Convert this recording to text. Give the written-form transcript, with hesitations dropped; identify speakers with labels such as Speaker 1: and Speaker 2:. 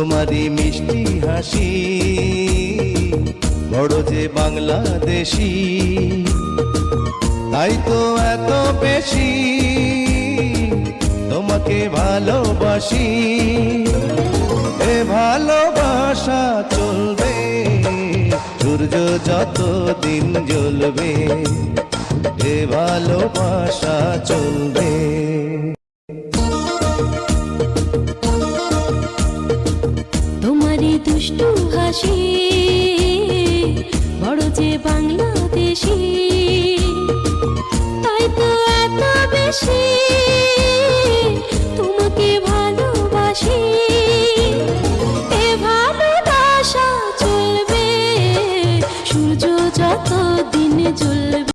Speaker 1: তোমারই মিষ্টি হাসি বড় যে বাংলাদেশি, তাই তো এত বেশি তোমাকে ভালোবাসি। এ ভালোবাসা চলবে সূর্য যত দিন জ্বলবে, এ ভালোবাসা চলবে।
Speaker 2: তোমারই দুষ্টু হাসি বড় যে বাংলাদেশি, তাই তো এত বেশি